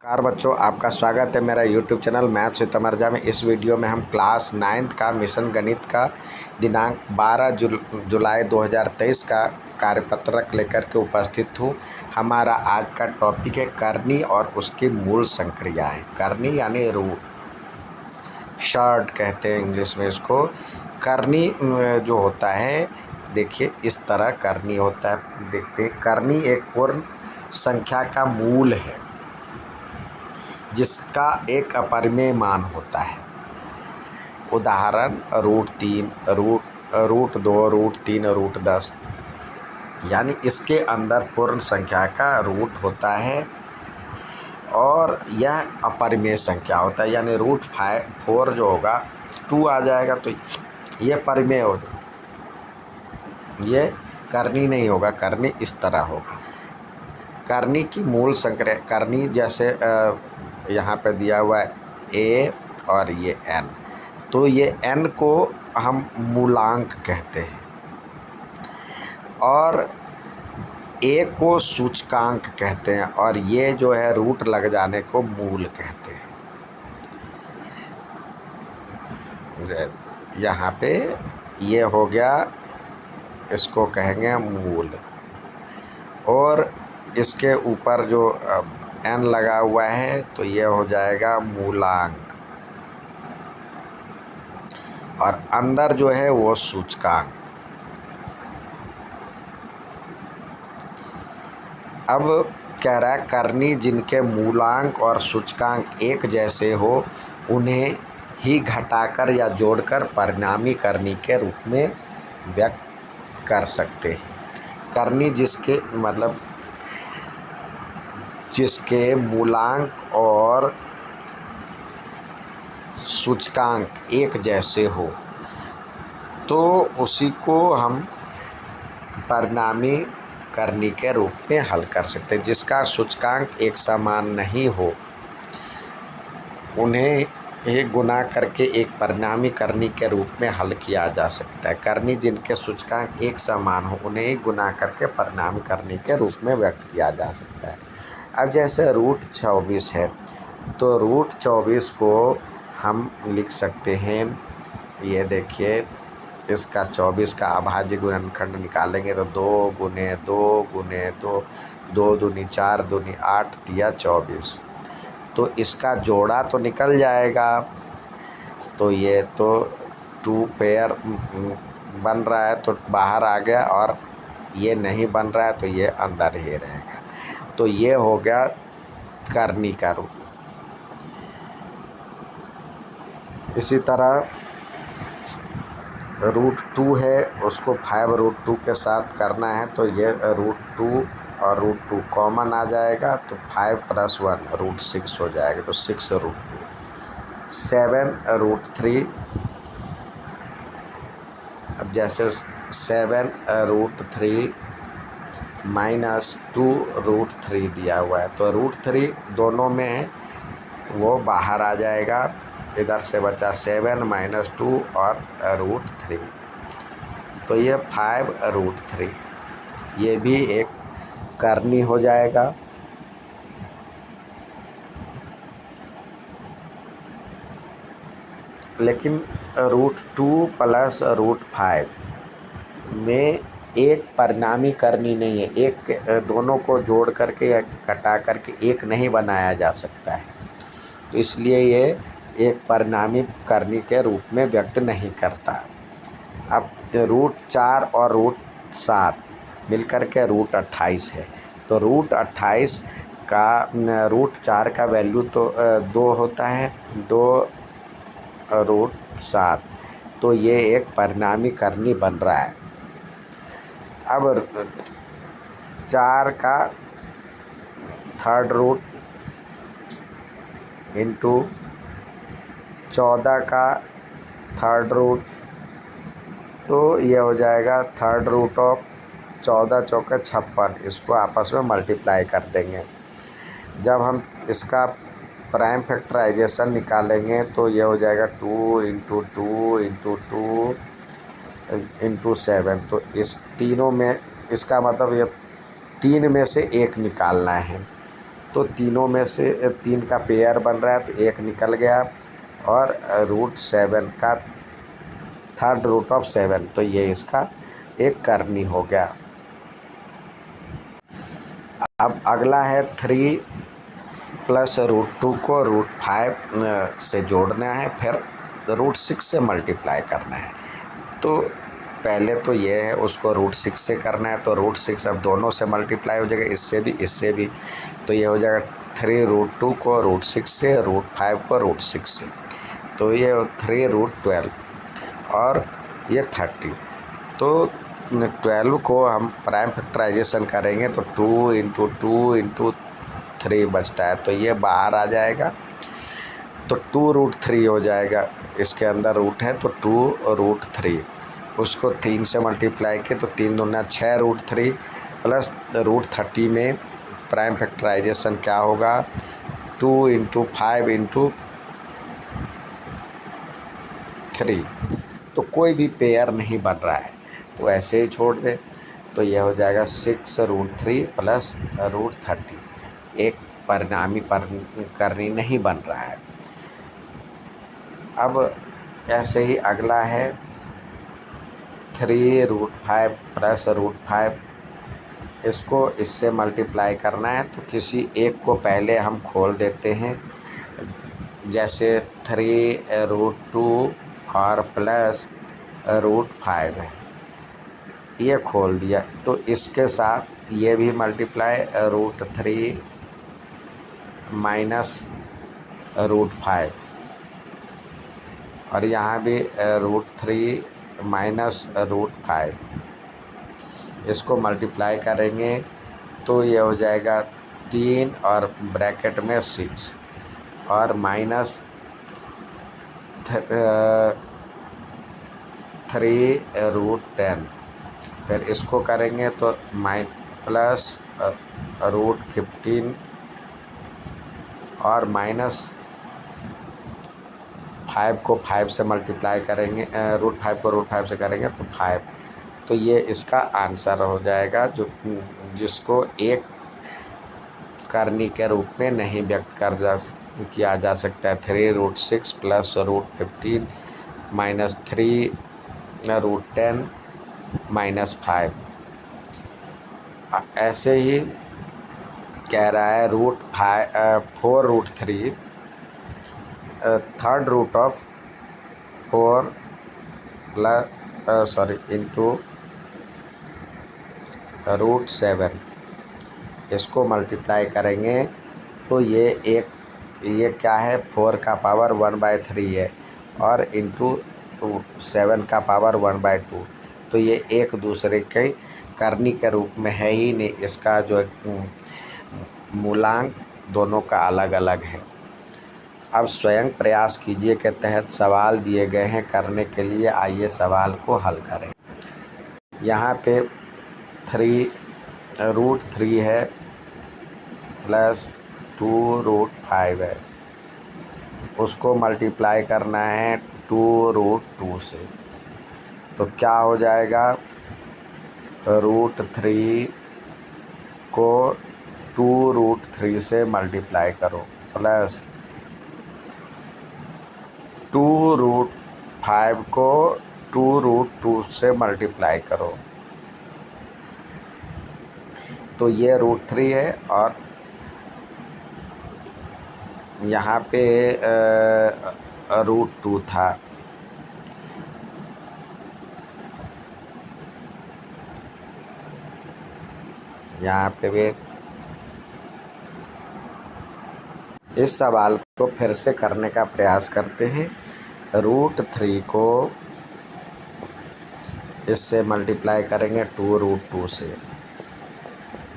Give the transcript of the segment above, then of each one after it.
नमस्कार बच्चों, आपका स्वागत है मेरा यूट्यूब चैनल मैथ्स विद तमर्जा में। इस वीडियो में हम क्लास 9th का मिशन गणित का दिनांक 12 जुलाई 2023 का कार्यपत्रक लेकर के उपस्थित हूँ। हमारा आज का टॉपिक है करनी और उसकी मूल संक्रियाएं। करनी यानी रूट, शॉर्ट कहते हैं इंग्लिश में इसको। करनी जो होता है, देखिए इस तरह करनी होता है। देखते हैं, करनी एक पूर्ण संख्या का मूल है जिसका एक अपरिमेय मान होता है। उदाहरण √3, √2, √3, √10। यानी इसके अंदर पूर्ण संख्या का रूट होता है और यह अपरिमेय संख्या होता है। यानी √4 जो होगा 2 आ जाएगा तो ये परिमेय हो जाएगा, ये करनी नहीं होगा। करनी इस तरह होगा। करनी की मूल संक्रिया, करनी जैसे यहाँ पे दिया हुआ है a और ये n, तो ये n को हम मूलांक कहते हैं और a को सूचकांक कहते हैं और ये जो है रूट लग जाने को मूल कहते हैं। यहाँ पे ये हो गया, इसको कहेंगे मूल, और इसके ऊपर जो n लगा हुआ है तो ये हो जाएगा मूलांक, और अंदर जो है वो सूचकांक। अब कह रहा है करनी जिनके मूलांक और सूचकांक एक जैसे हो उन्हें ही घटाकर या जोड़कर परिणामी करनी के रूप में व्यक्त कर सकते हैं। करनी जिसके मतलब जिसके मूलांक और सूचकांक एक जैसे हो तो उसी को हम परिणामी करनी के रूप में हल कर सकते हैं। जिसका सूचकांक एक समान नहीं हो उन्हें एक गुना करके एक परिणामी करनी के रूप में हल किया जा सकता है। करनी जिनके सूचकांक एक समान हो उन्हें एक गुना करके परिणामी करनी के रूप में व्यक्त किया जा सकता है। अब जैसे √24 है तो √24 को हम लिख सकते हैं, ये देखिए इसका 24 का अभाज्य गुणनखंड निकालेंगे तो 2 गुने 2 गुने 2, 2 दूनी 4 दूनी 8 तिया 24, तो इसका जोड़ा तो निकल जाएगा। तो ये तो 2 पेयर बन रहा है तो बाहर आ गया, और ये नहीं बन रहा है तो ये अंदर ही रहेगा। तो ये हो गया करनी का रूप। इसी तरह √2 है, उसको 5√2 के साथ करना है तो ये √2 और √2 कॉमन आ जाएगा तो 5 + 1 √6 हो जाएगा, तो 6√2। 7√3, अब जैसे 7√3 - 2√3 दिया हुआ है तो √3 दोनों में है वो बाहर आ जाएगा। इधर से बचा 7 - 2 और √3, तो ये 5√3, ये भी एक करनी हो जाएगा। लेकिन √2 + √5 में एक परिणामी करनी नहीं है। एक दोनों को जोड़ करके या घटा करके एक नहीं बनाया जा सकता है, तो इसलिए ये एक परिणामी करनी के रूप में व्यक्त नहीं करता। अब √4 और √7 मिलकर के √28 है, तो √28 का √4 का वैल्यू तो 2 होता है, 2 √7, तो ये एक परिणामी करनी बन रहा है। अब 4 का थर्ड रूट इंटू 14 का थर्ड रूट, तो ये हो जाएगा थर्ड रूट ऑफ 14 चौके 56। इसको आपस में मल्टीप्लाई कर देंगे। जब हम इसका प्राइम फैक्टराइजेशन निकालेंगे तो ये हो जाएगा 2 × 2 × 2 × 7। तो इस तीनों में, इसका मतलब ये 3 में से 1 निकालना है। तो तीनों में से 3 का पेयर बन रहा है तो 1 निकल गया, और रूट 7 का थर्ड रूट ऑफ 7, तो ये इसका एक करनी हो गया। अब अगला है 3 प्लस रूट 2 को रूट 5 से जोड़ना है, फिर रूट 6 से मल्टीप्लाई करना है। तो पहले तो ये है, उसको रूट 6 से करना है, तो रूट 6 अब दोनों से मल्टीप्लाई हो जाएगा, इससे भी। तो ये हो जाएगा 3 रूट 2 को रूट 6 से, रूट 5 को रूट 6 से, तो ये 3 रूट 12 और ये 30। तो 12 को हम प्राइम फैक्टराइजेशन करेंगे तो 2 इंटू 2 इंटू 3 बचता है, तो ये बाहर आ जाएगा, तो 2 रूट 3 हो जाएगा। इसके अंदर रूट है तो 2 रूट 3, उसको 3 से मल्टीप्लाई किए तो 3 दूना 6 रूट 3 प्लस रूट 30 में प्राइम फैक्टराइजेशन क्या होगा, 2 इंटू 5 इंटू 3। तो कोई भी पेयर नहीं बन रहा है, तो ऐसे ही छोड़ दे, तो यह हो जाएगा 6 रूट 3 प्लस रूट 30, एक परिणामी करनी नहीं बन रहा है। अब ऐसे ही अगला है 3 रूट 5 प्लस रूट 5, इसको इससे मल्टीप्लाई करना है, तो किसी एक को पहले हम खोल देते हैं, जैसे 3 रूट 2 और प्लस रूट 5 है, ये खोल दिया, तो इसके साथ ये भी मल्टीप्लाई रूट 3 माइनस रूट 5, और यहाँ भी रूट 3 माइनस रूट 5, इसको मल्टीप्लाई करेंगे तो ये हो जाएगा 3 और ब्रैकेट में 6 और माइनस 3 रूट 10, फिर इसको करेंगे तो प्लस रूट 15 और माइनस 5 को 5 से मल्टीप्लाई करेंगे, रूट 5 को रूट 5 से करेंगे तो 5, तो ये इसका आंसर हो जाएगा, जो जिसको एक करनी के रूप में नहीं व्यक्त किया जा सकता है। 3 root 6 plus root 15 minus 3 root 10 minus 5। ऐसे ही कह रहा है 4 root 3 third root of 4 plus into root 7, इसको मल्टीप्लाई करेंगे तो ये क्या है, 4 का पावर 1/3 है और इंटू 7 का पावर 1/2, तो ये एक दूसरे के करनी के रूप में है ही नहीं, इसका जो मूलांक दोनों का अलग अलग है। अब स्वयं प्रयास कीजिए के तहत सवाल दिए गए हैं करने के लिए, आइए सवाल को हल करें। यहाँ पे 3 रूट 3 है प्लस 2 रूट 5 है, उसको मल्टीप्लाई करना है 2 रूट 2 से, तो क्या हो जाएगा, रूट 3 को 2 रूट 3 से मल्टीप्लाई करो प्लस 2 रूट 5 को 2 रूट 2 से मल्टीप्लाई करो, तो ये रूट 3 है और यहाँ पे रूट 2 था, यहाँ पे भी। इस सवाल को फिर से करने का प्रयास करते हैं। रूट 3 को इससे मल्टीप्लाई करेंगे 2 रूट 2 से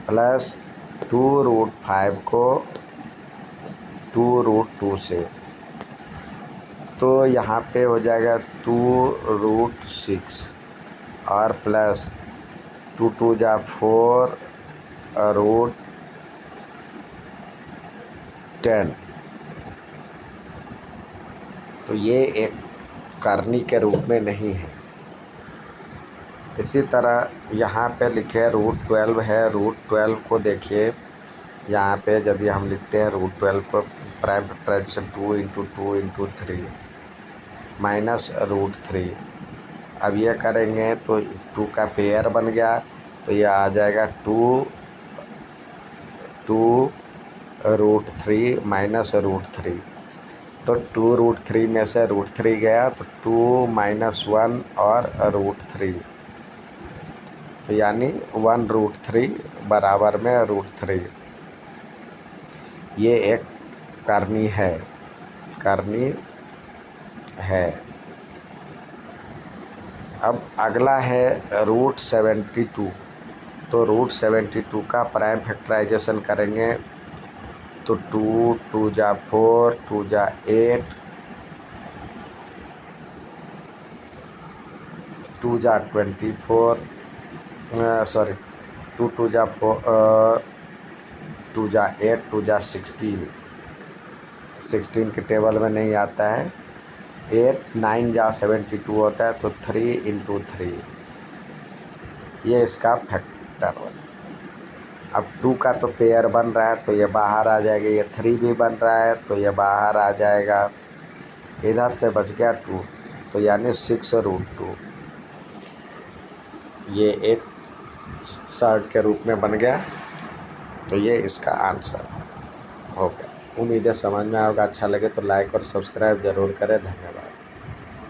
प्लस 2 रूट 5 को 2 रूट 2 से, तो यहाँ पे हो जाएगा 2 रूट 6 और प्लस 2 2 जा 4 रूट 10, तो ये एक करनी के रूप में नहीं है। इसी तरह यहाँ पे लिखे रूट 12 है, रूट 12 को देखिए यहाँ पे यदि हम लिखते हैं √12 को प्राइम फैक्टराइजेशन 2 × 2 × 3 -√3। अब ये करेंगे तो 2 का पेयर बन गया, तो ये आ जाएगा 2√3 -√3। तो 2√3 में से √3 गया तो 2 - 1 और √3, तो यानी 1√3 बराबर में √3। ये एक करनी है। अब अगला है √72। तो √72 का प्राइम फैक्टराइजेशन करेंगे तो 2 × 2 = 4, 2 × 8, 2 × 24, सॉरी 2 × 2 = 4, 2 × 8, 2 × 16। 16 के टेबल में नहीं आता है। 8, 9 × 72 होता है, तो 3 × 3 ये इसका फैक्टर बना। अब 2 का तो पेयर बन रहा है तो ये बाहर आ जाएगा, ये 3 भी बन रहा है तो ये बाहर आ जाएगा, इधर से बच गया 2, तो यानी 6√2। ये एक शॉर्ट के रूप में बन गया, तो ये इसका आंसर हो गया। उम्मीद है समझ में आएगा। अच्छा लगे तो लाइक और सब्सक्राइब ज़रूर करें। धन्यवाद।